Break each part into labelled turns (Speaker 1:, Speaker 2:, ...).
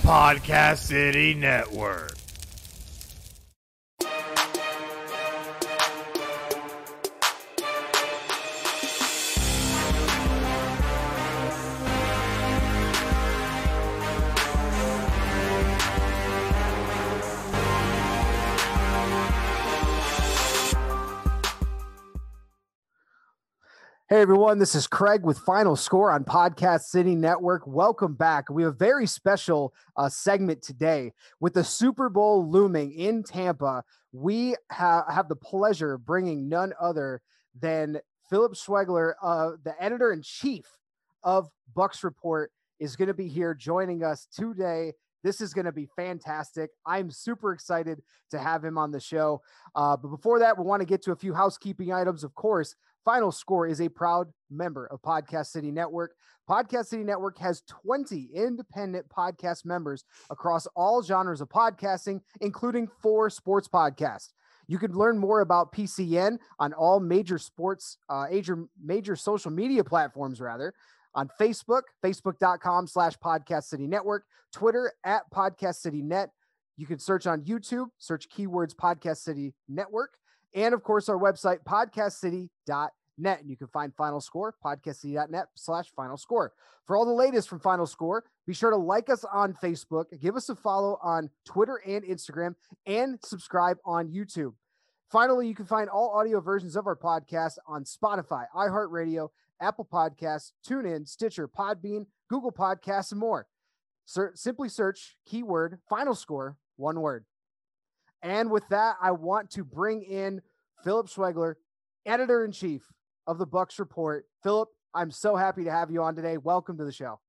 Speaker 1: Podcast City Network.
Speaker 2: Hey everyone, this is Craig with Final Score on Podcast City Network. Welcome back. We have a very special segment today. With the Super Bowl looming in Tampa, we have the pleasure of bringing none other than Philip Schwegler, the editor-in-chief of Bucs Report, is going to be here joining us today. This is going to be fantastic. I'm super excited to have him on the show. But before that, we want to get to a few housekeeping items. Of course, Final Score is a proud member of Podcast City Network. Podcast City Network has 20 independent podcast members across all genres of podcasting, including 4 sports podcasts. You can learn more about PCN on all major major social media platforms, on Facebook, facebook.com/Podcast City Network, Twitter @Podcast City Net. You can search on YouTube, search keywords Podcast City Network. And of course, our website, podcastcity.net. And you can find Final Score, podcastcity.net/Final Score. For all the latest from Final Score, be sure to like us on Facebook, give us a follow on Twitter and Instagram, and subscribe on YouTube. Finally, you can find all audio versions of our podcast on Spotify, iHeartRadio, Apple Podcasts, TuneIn, Stitcher, Podbean, Google Podcasts, and more. Simply search keyword Final Score, one word. And with that, I want to bring in Philip Schwegler, editor-in-chief of the Bucs Report. Philip, I'm so happy to have you on today. Welcome to the show.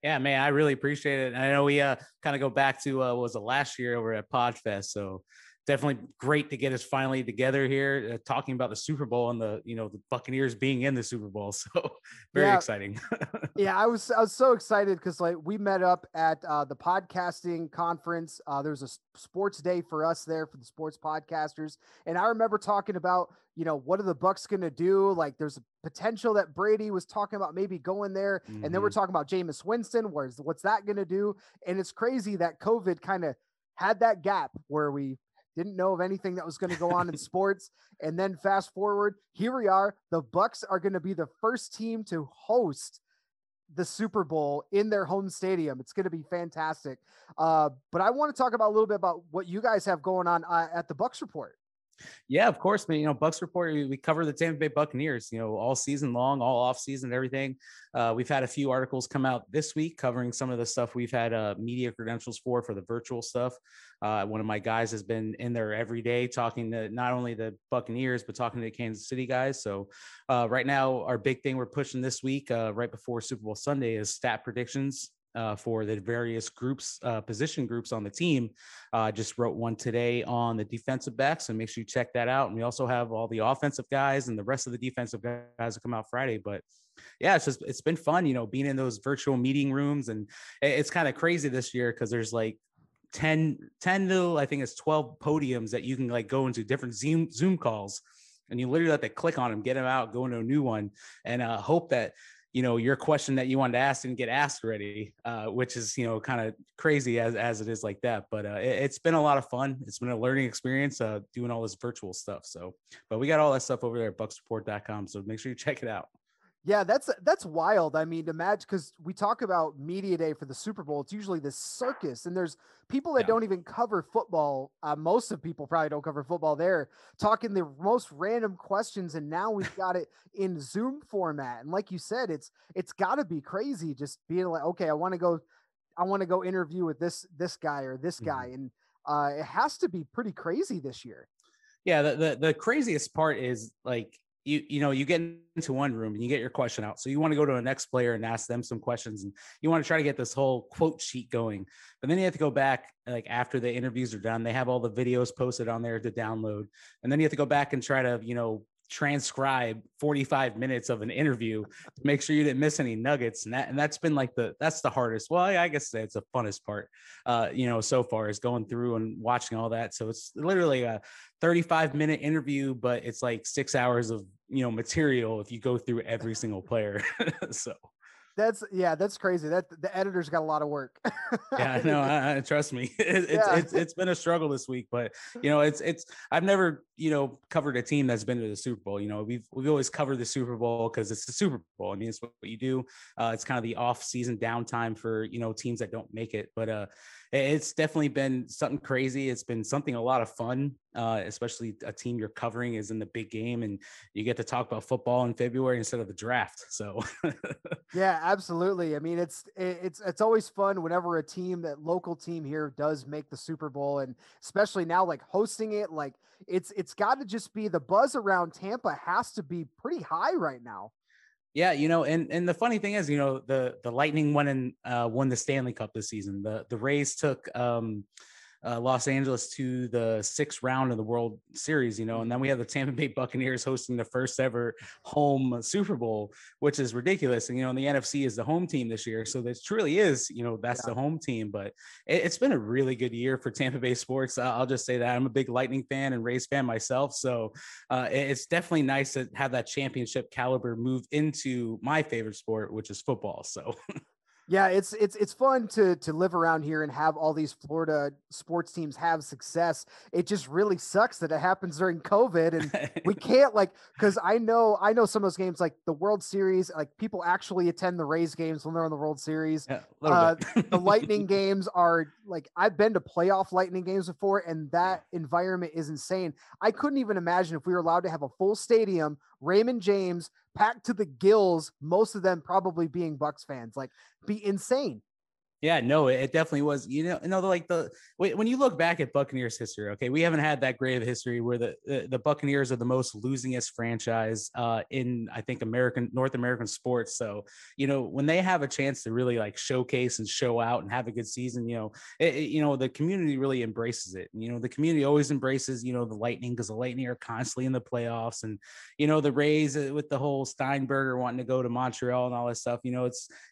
Speaker 3: Yeah, man, I really appreciate it. And I know we kind of go back to what was it last year over at Podfest. So definitely great to get us finally together here talking about the Super Bowl and the Buccaneers being in the Super Bowl. So very exciting.
Speaker 2: Yeah, I was so excited because we met up at the podcasting conference. There's a sports day for us there for the sports podcasters. And I remember talking about, what are the Bucs going to do? There's a potential that Brady was talking about maybe going there. Mm-hmm. And then we're talking about Jameis Winston. What's that going to do? And it's crazy that COVID kind of had that gap where we didn't know of anything that was going to go on in sports. And then fast forward, here we are. The Bucs are going to be the first team to host the Super Bowl in their home stadium. It's going to be fantastic. But I want to talk about a little bit about what you guys have going on at the Bucs Report.
Speaker 3: Yeah, of course, man. Bucs Report, we cover the Tampa Bay Buccaneers, all season long, all off season, everything. We've had a few articles come out this week covering some of the stuff we've had media credentials for the virtual stuff. One of my guys has been in there every day talking to not only the Buccaneers, but talking to the Kansas City guys. So right now, our big thing we're pushing this week, right before Super Bowl Sunday, is stat predictions for the various groups, position groups on the team. Just wrote one today on the defensive backs, and make sure you check that out. And we also have all the offensive guys and the rest of the defensive guys that come out Friday. But yeah, it's been fun, being in those virtual meeting rooms. And it's kind of crazy this year because there's 10 to, I think it's 12 podiums that you can go into different Zoom calls, and you literally have to click on them, get them out, go into a new one, and hope that your question that you wanted to ask didn't get asked already, which is, kind of crazy as it is like that. But it's been a lot of fun. It's been a learning experience doing all this virtual stuff. So, but we got all that stuff over there at bucsreport.com. So make sure you check it out.
Speaker 2: Yeah, that's wild. I mean, imagine, because we talk about media day for the Super Bowl. It's usually this circus, and there's people that don't even cover football. Most of people probably don't cover football there, talking the most random questions. And now we've got it in Zoom format. And like you said, it's got to be crazy just being like, okay, I want to go interview with this guy or this guy. And it has to be pretty crazy this year.
Speaker 3: Yeah. The craziest part is you get into one room and you get your question out. So you want to go to the next player and ask them some questions, and you want to try to get this whole quote sheet going. But then you have to go back, after the interviews are done, they have all the videos posted on there to download. And then you have to go back and try to, transcribe 45 minutes of an interview to make sure you didn't miss any nuggets. And that's been that's the hardest. Well, I guess it's the funnest part, so far, is going through and watching all that. So it's literally a 35-minute interview, but it's 6 hours of, material if you go through every single player. So
Speaker 2: That's crazy. That the editor's got a lot of work.
Speaker 3: Yeah, no, trust me, it's been a struggle this week, but it's I've never covered a team that's been to the Super Bowl. We've always covered the Super Bowl because it's the Super Bowl. I mean, it's what you do. It's kind of the off season downtime for teams that don't make it, but it's definitely been something crazy. It's been something a lot of fun, especially a team you're covering is in the big game, and you get to talk about football in February instead of the draft. So
Speaker 2: yeah, absolutely. I mean, it's always fun whenever a team, that local team here, does make the Super Bowl, and especially now, like hosting it, like it's got to just be, the buzz around Tampa has to be pretty high right now.
Speaker 3: Yeah, and the funny thing is, the Lightning won the Stanley Cup this season. The Rays took Los Angeles to the 6th round of the World Series, and then we have the Tampa Bay Buccaneers hosting the first ever home Super Bowl, which is ridiculous. And, the NFC is the home team this year. So this truly is, that's the home team, but it's been a really good year for Tampa Bay sports. I'll just say that I'm a big Lightning fan and Rays fan myself. So it's definitely nice to have that championship caliber move into my favorite sport, which is football. So
Speaker 2: yeah, it's fun to live around here and have all these Florida sports teams have success. It just really sucks that it happens during COVID, and we can't, like, because I know some of those games, like the World Series, like people actually attend the Rays games when they're on the World Series.
Speaker 3: Yeah,
Speaker 2: the Lightning games are, like, I've been to playoff Lightning games before, and that environment is insane. I couldn't even imagine if we were allowed to have a full stadium, Raymond James, packed to the gills, most of them probably being Bucs fans. Like, be insane.
Speaker 3: Yeah, no, it definitely was. When you look back at Buccaneers history, okay, we haven't had that great of history where the Buccaneers are the most losingest franchise in, I think, North American sports. So, when they have a chance to really like showcase and show out and have a good season, the community really embraces it. The community always embraces, the Lightning, because the Lightning are constantly in the playoffs, and the Rays with the whole Steinberger wanting to go to Montreal and all that stuff.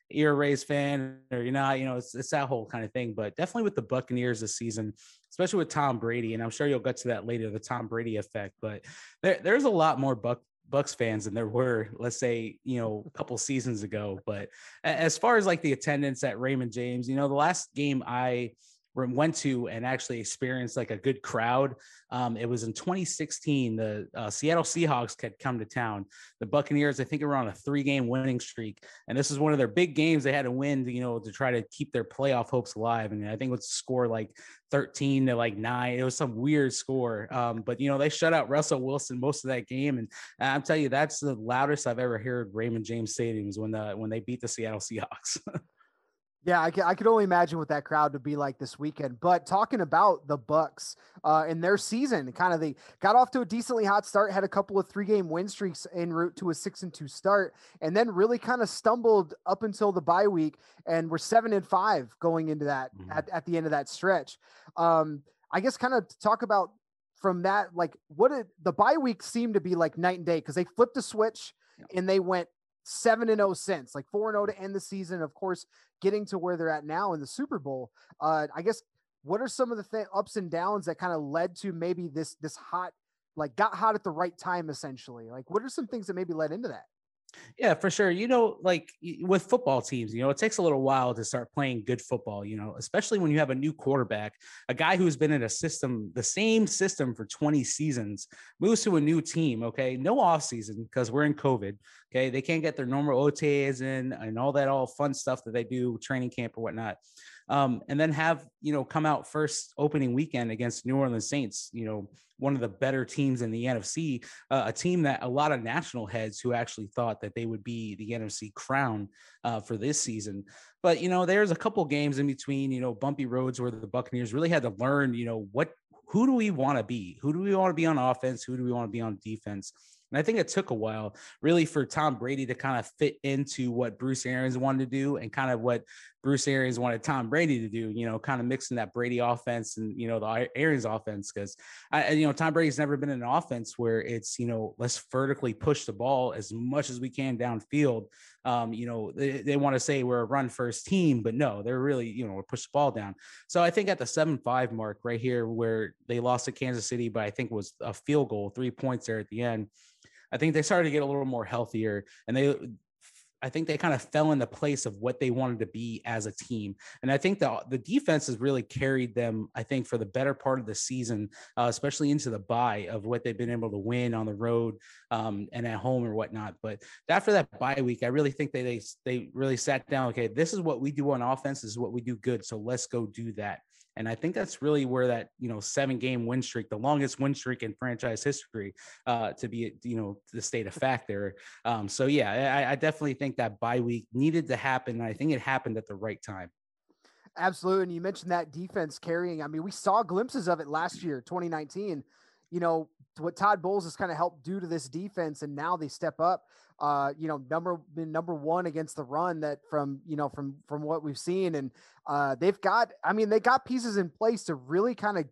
Speaker 3: You're a Rays fan or you're not, it's that whole kind of thing. But definitely with the Buccaneers this season, especially with Tom Brady, and I'm sure you'll get to that later, the Tom Brady effect. But there's a lot more Bucs fans than there were, let's say, a couple seasons ago. But as far as like the attendance at Raymond James, the last game I went to and actually experienced like a good crowd. It was in 2016. The Seattle Seahawks had come to town. The Buccaneers, I think, were on a 3-game winning streak, and this is one of their big games they had to win, to try to keep their playoff hopes alive. And I think it was score like 13-9. It was some weird score, but they shut out Russell Wilson most of that game. And I'm telling you, that's the loudest I've ever heard Raymond James Stadiums when they beat the Seattle Seahawks.
Speaker 2: Yeah, I could only imagine what that crowd would be like this weekend. But talking about the Bucs and their season, kind of, they got off to a decently hot start, had a couple of 3-game win streaks en route to a 6-2 start, and then really kind of stumbled up until the bye week, and were 7-5 going into that at the end of that stretch. I guess kind of talk about from that, like, what did the bye week seem to be like night and day, because they flipped a switch and they went 7-0 since, like 4-0 to end the season. Of course, getting to where they're at now in the Super Bowl. I guess, what are some of the ups and downs that kind of led to maybe this hot, like, got hot at the right time, essentially? Like, what are some things that maybe led into that?
Speaker 3: Yeah, for sure. Like with football teams, it takes a little while to start playing good football, especially when you have a new quarterback, a guy who's been in the same system for 20 seasons, moves to a new team. Okay. No off season because we're in COVID. Okay. They can't get their normal OTAs in and all fun stuff that they do, training camp or whatnot. And then have, come out first opening weekend against New Orleans Saints, one of the better teams in the NFC, a team that a lot of national heads who actually thought that they would be the NFC crown for this season. But, there's a couple games in between, bumpy roads where the Buccaneers really had to learn, who do we want to be? Who do we want to be on offense? Who do we want to be on defense? And I think it took a while really for Tom Brady to kind of fit into what Bruce Arians wanted to do and kind of what Bruce Arians wanted Tom Brady to do, kind of mixing that Brady offense and, the Arians offense. Because, Tom Brady's never been in an offense where it's, let's vertically push the ball as much as we can downfield. They want to say we're a run first team, but no, they're really, push the ball down. So I think at the 7-5 mark right here where they lost to Kansas City by, I think it was a field goal, 3 points there at the end, I think they started to get a little more healthier, and I think they kind of fell into place of what they wanted to be as a team. And I think the defense has really carried them, I think, for the better part of the season, especially into the bye of what they've been able to win on the road and at home or whatnot. But after that bye week, I really think they really sat down. Okay, this is what we do on offense. This is what we do good. So let's go do that. And I think that's really where that, 7-game win streak, the longest win streak in franchise history, to be, the state of fact there. So, yeah, I definitely think that bye week needed to happen. And I think it happened at the right time.
Speaker 2: Absolutely. And you mentioned that defense carrying. I mean, we saw glimpses of it last year, 2019. What Todd Bowles has kind of helped do to this defense, and now they step up. Number one against the run that from what we've seen, and they got pieces in place to really kind of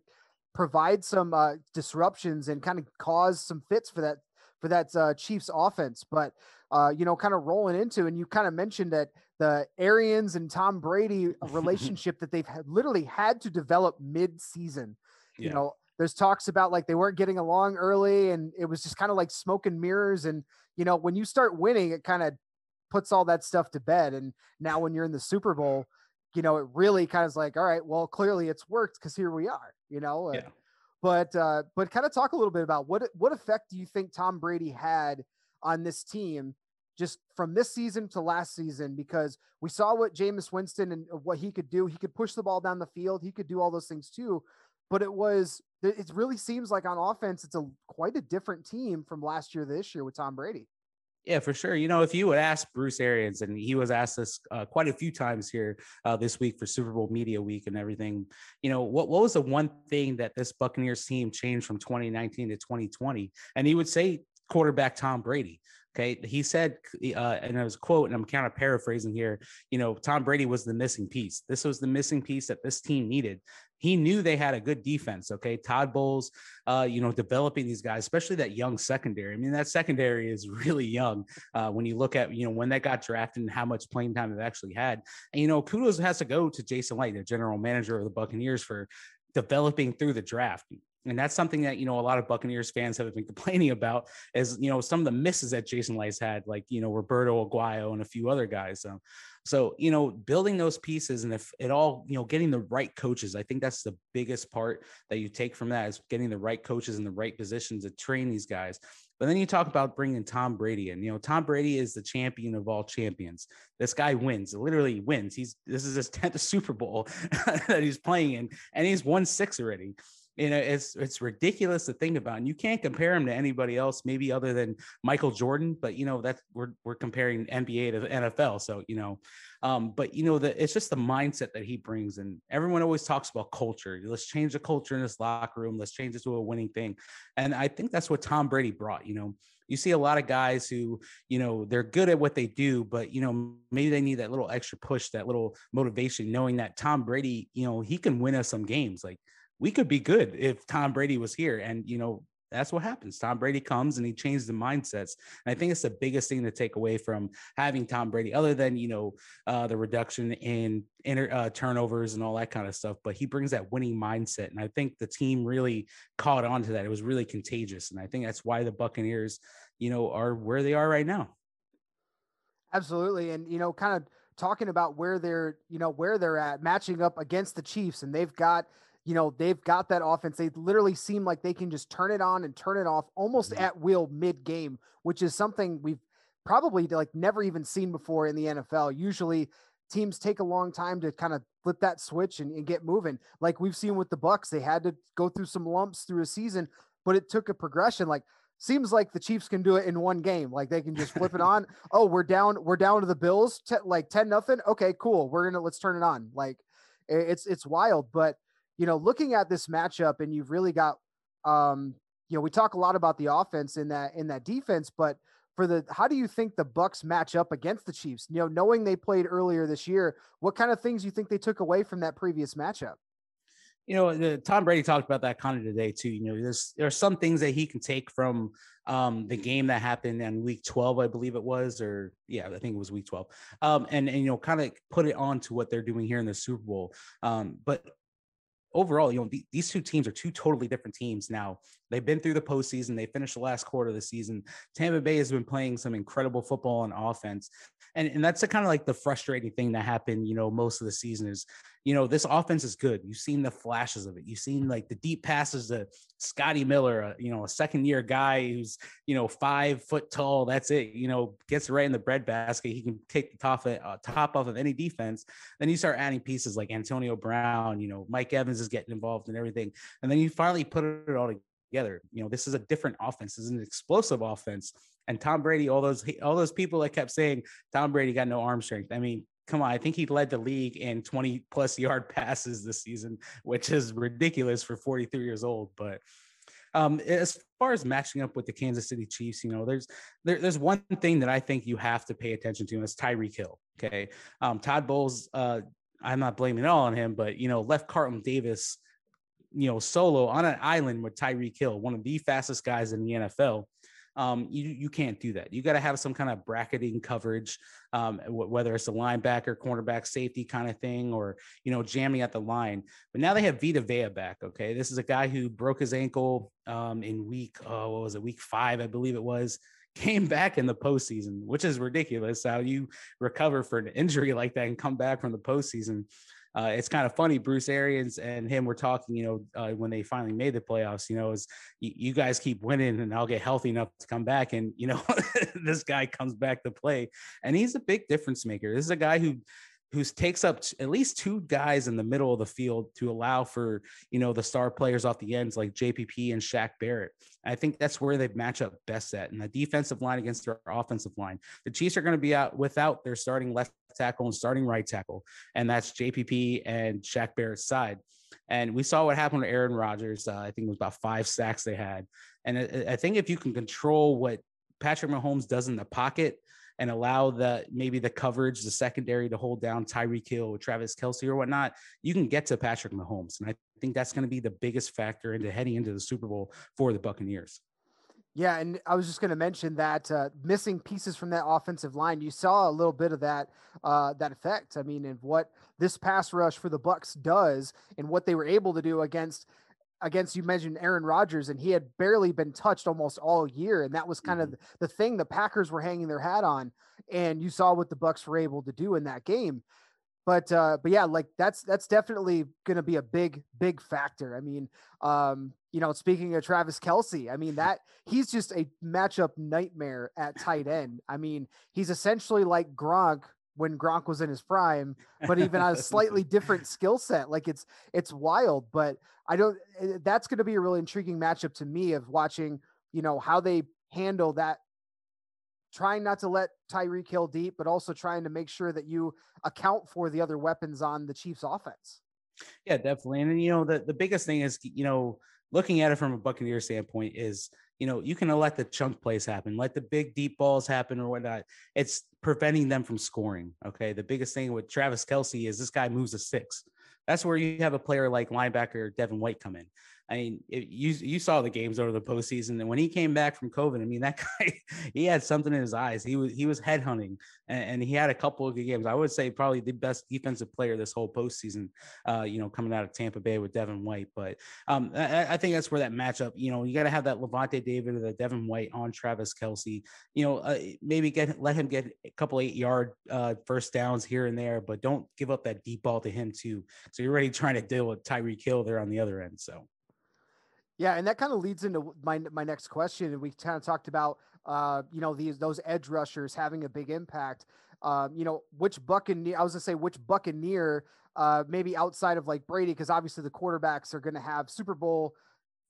Speaker 2: provide some disruptions and kind of cause some fits for that Chiefs offense. But kind of rolling into, and you kind of mentioned that the Arians and Tom Brady relationship that they've literally had to develop mid-season.
Speaker 3: Yeah.
Speaker 2: There's talks about like they weren't getting along early, and it was just kind of like smoke and mirrors. And when you start winning, it kind of puts all that stuff to bed. And now when you're in the Super Bowl, it really kind of is like, all right, well, clearly it's worked because here we are.
Speaker 3: Yeah.
Speaker 2: But kind of talk a little bit about what effect do you think Tom Brady had on this team just from this season to last season? Because we saw what Jameis Winston and what he could do. He could push the ball down the field. He could do all those things too. But it really seems like on offense, it's quite a different team from last year to this year with Tom Brady.
Speaker 3: Yeah, for sure. If you would ask Bruce Arians, and he was asked this quite a few times here this week for Super Bowl Media Week and everything, what was the one thing that this Buccaneers team changed from 2019 to 2020? And he would say quarterback Tom Brady. Okay. He said, and it was a quote, and I'm kind of paraphrasing here, Tom Brady was the missing piece. This was the missing piece that this team needed. He knew they had a good defense. Okay. Todd Bowles, developing these guys, especially that young secondary. I mean, that secondary is really young when you look at, when they got drafted and how much playing time they've actually had. And, kudos has to go to Jason Light, the general manager of the Buccaneers, for developing through the draft. And that's something that, a lot of Buccaneers fans have been complaining about is, some of the misses that Jason Light had, like, Roberto Aguayo and a few other guys. So, building those pieces, and if it all, getting the right coaches, I think that's the biggest part that you take from that, is getting the right coaches in the right positions to train these guys. But then you talk about bringing Tom Brady in. Tom Brady is the champion of all champions. This guy wins, literally wins. This is his 10th Super Bowl that he's playing in, and he's won 6 already. It's ridiculous to think about, and you can't compare him to anybody else, maybe other than Michael Jordan. But that's we're comparing NBA to the NFL, so but it's just the mindset that he brings, and everyone always talks about culture. Let's change the culture in this locker room. Let's change it to a winning thing, and I think that's what Tom Brady brought. You see a lot of guys who, they're good at what they do, but, maybe they need that little extra push, that little motivation, knowing that Tom Brady, he can win us some games. Like, we could be good if Tom Brady was here. And, that's what happens. Tom Brady comes and he changes the mindsets. And I think it's the biggest thing to take away from having Tom Brady, other than, the reduction in turnovers and all that kind of stuff. But he brings that winning mindset. And I think the team really caught on to that. It was really contagious. And I think that's why the Buccaneers, are where they are right now.
Speaker 2: Absolutely. And, kind of talking about where they're at, matching up against the Chiefs, and they've got that offense. They literally seem like they can just turn it on and turn it off almost at will mid-game, which is something we've probably never even seen before in the NFL. Usually teams take a long time to kind of flip that switch and get moving. Like we've seen with the Bucs, they had to go through some lumps through a season, but it took a progression. Seems like the Chiefs can do it in one game. Like they can just flip it on. Oh, we're down to the Bills, 10-0. Okay, cool. Let's turn it on. It's wild, but looking at this matchup, and you've really got, we talk a lot about the offense in that defense, but how do you think the Bucs match up against the Chiefs? Knowing they played earlier this year, what kind of things you think they took away from that previous matchup?
Speaker 3: Tom Brady talked about that kind of today too. There's some things that he can take from the game that happened in week 12, I believe it was, I think it was week 12. And kind of put it on to what they're doing here in the Super Bowl. But overall, these two teams are two totally different teams now. They've been through the postseason. They finished the last quarter of the season. Tampa Bay has been playing some incredible football on offense. And that's the kind of like the frustrating thing that happened, most of the season is, this offense is good. You've seen the flashes of it. You've seen like the deep passes to Scotty Miller, a second year guy who's, 5 foot tall. That's it, gets right in the breadbasket. He can take the top off of any defense. Then you start adding pieces like Antonio Brown, Mike Evans is getting involved in everything. And then you finally put it all together. This is a different offense. This is an explosive offense. And Tom Brady, all those people that kept saying Tom Brady got no arm strength. I mean, come on, I think he led the league in 20+ yard passes this season, which is ridiculous for 43 years old. But as far as matching up with the Kansas City Chiefs, there's one thing that I think you have to pay attention to, and it's Tyreek Hill. Okay. Todd Bowles, I'm not blaming it all on him, but, left Carlton Davis, solo on an island with Tyreek Hill, one of the fastest guys in the NFL. You can't do that. You got to have some kind of bracketing coverage, whether it's a linebacker, cornerback, safety kind of thing, or, jamming at the line. But now they have Vita Vea back. Okay. This is a guy who broke his ankle in week 5, I believe it was. Came back in the postseason, which is ridiculous. How you recover for an injury like that and come back from the postseason. It's kind of funny. Bruce Arians and him were talking, when they finally made the playoffs, is you guys keep winning and I'll get healthy enough to come back. And, this guy comes back to play, and he's a big difference maker. This is a guy who takes up at least 2 guys in the middle of the field to allow for, the star players off the ends like JPP and Shaq Barrett. I think that's where they match up best at. And the defensive line against their offensive line, the Chiefs are going to be out without their starting left tackle and starting right tackle. And that's JPP and Shaq Barrett's side. And we saw what happened to Aaron Rodgers. I think it was about 5 sacks they had. And I think if you can control what Patrick Mahomes does in the pocket, and allow maybe the coverage, the secondary to hold down Tyreek Hill or Travis Kelce or whatnot, you can get to Patrick Mahomes. And I think that's going to be the biggest factor into heading into the Super Bowl for the Buccaneers.
Speaker 2: Yeah, and I was just going to mention that missing pieces from that offensive line, you saw a little bit of that effect. I mean, and what this pass rush for the Bucs does and what they were able to do against, you mentioned Aaron Rodgers, and he had barely been touched almost all year. And that was kind of the thing the Packers were hanging their hat on. And you saw what the Bucs were able to do in that game. But yeah, like that's definitely going to be a big factor. I mean, speaking of Travis Kelce, I mean, that he's just a matchup nightmare at tight end. I mean, he's essentially like Gronk when Gronk was in his prime, but even on a slightly different skill set. Like it's wild, but that's going to be a really intriguing matchup to me of watching, how they handle that, trying not to let Tyreek Hill deep, but also trying to make sure that you account for the other weapons on the Chiefs offense.
Speaker 3: Yeah, definitely. And the biggest thing is, looking at it from a Buccaneer standpoint is, you can let the chunk plays happen, let the big deep balls happen or whatnot. It's preventing them from scoring. Okay. The biggest thing with Travis Kelce is this guy moves a 6. That's where you have a player like linebacker Devin White come in. I mean, you saw the games over the postseason, and when he came back from COVID, I mean, that guy, he had something in his eyes. He was headhunting, and he had a couple of good games. I would say probably the best defensive player this whole postseason, coming out of Tampa Bay with Devin White. But I think that's where that matchup, you got to have that Levante David or the Devin White on Travis Kelce. Maybe let him get a couple 8-yard first downs here and there, but don't give up that deep ball to him too. So you're already trying to deal with Tyreek Hill there on the other end. So.
Speaker 2: Yeah, and that kind of leads into my next question. And we kind of talked about, those edge rushers having a big impact. Which Buccaneer, maybe outside of like Brady, because obviously the quarterbacks are going to have Super Bowl.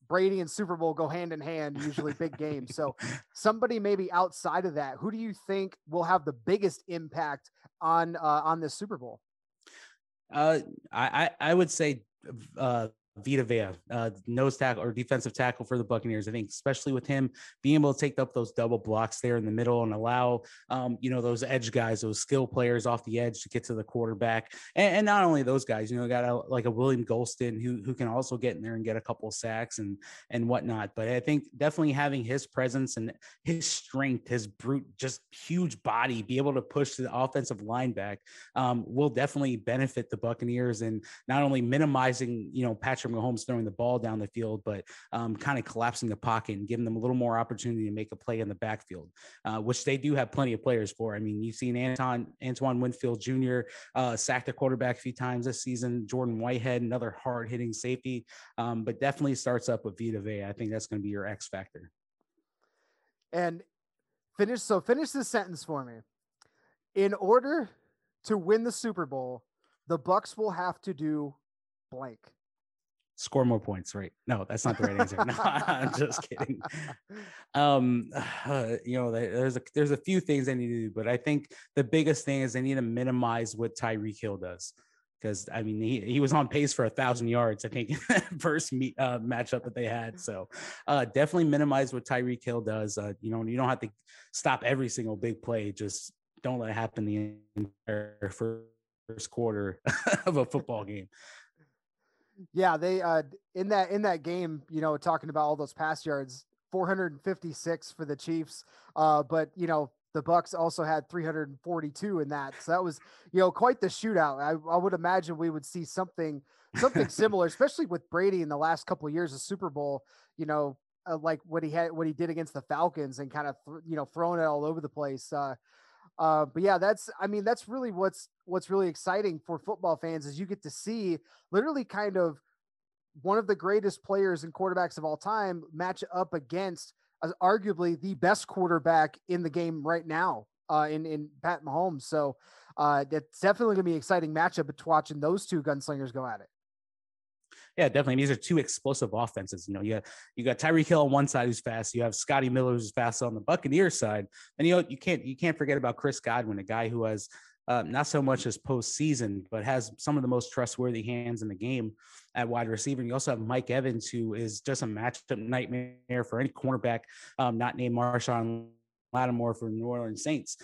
Speaker 2: Brady and Super Bowl go hand in hand, usually big games. So somebody maybe outside of that, who do you think will have the biggest impact on this Super Bowl?
Speaker 3: I would say Vita Vea, nose tackle or defensive tackle for the Buccaneers. I think especially with him being able to take up those double blocks there in the middle and allow, those edge guys, those skill players off the edge to get to the quarterback. And not only those guys, got like a William Golston who can also get in there and get a couple of sacks and whatnot. But I think definitely having his presence and his strength, his brute, just huge body, be able to push the offensive line back will definitely benefit the Buccaneers, and not only minimizing, Patrick Patrick Mahomes throwing the ball down the field, but kind of collapsing the pocket and giving them a little more opportunity to make a play in the backfield, which they do have plenty of players for. I mean, you've seen Antoine Winfield Jr. Sacked their quarterback a few times this season. Jordan Whitehead, another hard-hitting safety, but definitely starts up with Vita Vea. I think that's going to be your X factor.
Speaker 2: And finish this sentence for me. In order to win the Super Bowl, the Bucs will have to do blank.
Speaker 3: Score more points, right? No, that's not the right answer. No, I'm just kidding. There's a few things they need to do, but I think the biggest thing is they need to minimize what Tyreek Hill does. Because I mean, he was on pace for 1,000 yards, I think, in that first matchup that they had. So definitely minimize what Tyreek Hill does. You don't have to stop every single big play. Just don't let it happen the entire first quarter of a football game.
Speaker 2: Yeah, they in that game, talking about all those pass yards, 456 for the Chiefs. But the Bucs also had 342 in that. So that was, quite the shootout. I would imagine we would see something similar, especially with Brady in the last couple of years of Super Bowl, like what he did against the Falcons and kind of, throwing it all over the place. But yeah, that's really what's really exciting for football fans is you get to see literally kind of one of the greatest players and quarterbacks of all time match up against arguably the best quarterback in the game right now, in Pat Mahomes. So that's definitely gonna be an exciting matchup watching those two gunslingers go at it.
Speaker 3: Yeah, definitely. These are two explosive offenses. You got Tyreek Hill on one side who's fast. You have Scotty Miller who's fast on the Buccaneers side, and you can't forget about Chris Godwin, a guy who has not so much as postseason, but has some of the most trustworthy hands in the game at wide receiver. And you also have Mike Evans, who is just a matchup nightmare for any cornerback not named Marshawn Lattimore for New Orleans Saints.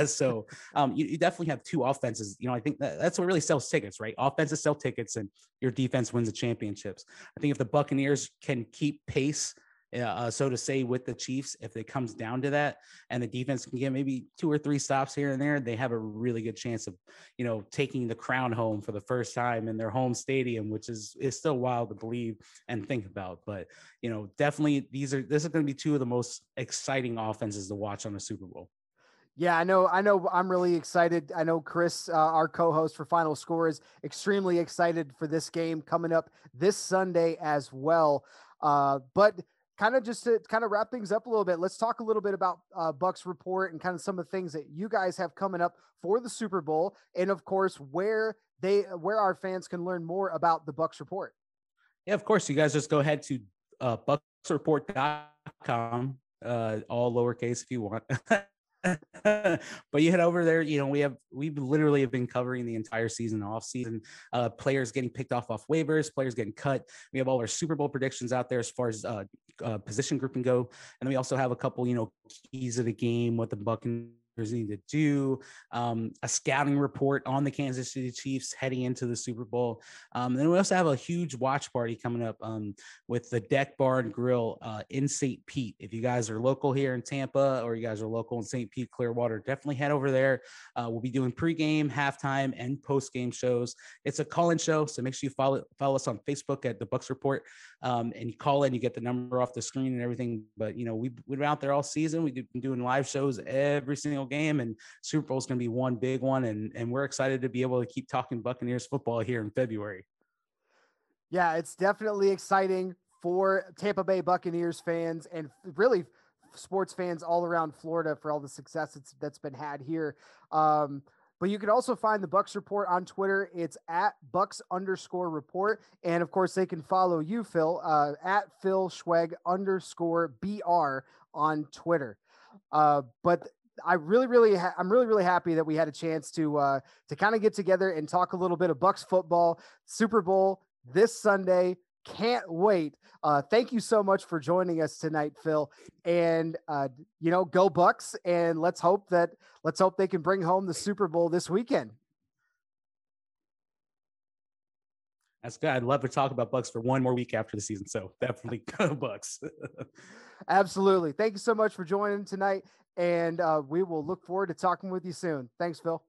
Speaker 3: So you definitely have two offenses. I think that's what really sells tickets, right? Offenses sell tickets and your defense wins the championships. I think if the Buccaneers can keep pace, so to say, with the Chiefs, if it comes down to that and the defense can get maybe 2 or 3 stops here and there, they have a really good chance of, taking the crown home for the first time in their home stadium, which is still wild to believe and think about. But, definitely this is going to be two of the most exciting offenses to watch on the Super Bowl.
Speaker 2: Yeah, I know. I'm really excited. I know Chris, our co-host for Final Score, is extremely excited for this game coming up this Sunday as well. But kind of just to kind of wrap things up a little bit, let's talk a little bit about Bucs Report and kind of some of the things that you guys have coming up for the Super Bowl, and of course where our fans can learn more about the Bucs Report.
Speaker 3: Yeah, of course. You guys just go ahead to bucsreport.com, all lowercase if you want. But you head over there, we literally have been covering the entire season, off season, players getting picked off waivers, players getting cut. We have all our Super Bowl predictions out there as far as position grouping go. And we also have a couple, keys of the game, what the Buccaneers need to do, a scouting report on the Kansas City Chiefs heading into the Super Bowl. Then we also have a huge watch party coming up with the Deck Bar and Grill in St. Pete. If you guys are local here in Tampa or you guys are local in St. Pete, Clearwater, definitely head over there. We'll be doing pregame, halftime, and postgame shows. It's a call-in show, so make sure you follow us on Facebook at the Bucs Report, and you call in, you get the number off the screen and everything. But we've been out there all season. We've been doing live shows every single game, and Super Bowl is going to be one big one, and we're excited to be able to keep talking Buccaneers football here in February.
Speaker 2: Yeah, it's definitely exciting for Tampa Bay Buccaneers fans and really sports fans all around Florida for all the success that's been had here. But you can also find the Bucs Report on Twitter. It's at Bucs_report. And of course, they can follow you, Phil, at Phil Schweg_BR on Twitter. But I'm really happy that we had a chance to kind of get together and talk a little bit of Bucs football. Super Bowl this Sunday. Can't wait. Thank you so much for joining us tonight, Phil. And go Bucs, and let's hope they can bring home the Super Bowl this weekend.
Speaker 3: That's good. I'd love to talk about Bucs for one more week after the season. So definitely go Bucs.
Speaker 2: Absolutely. Thank you so much for joining tonight. And we will look forward to talking with you soon. Thanks, Phil.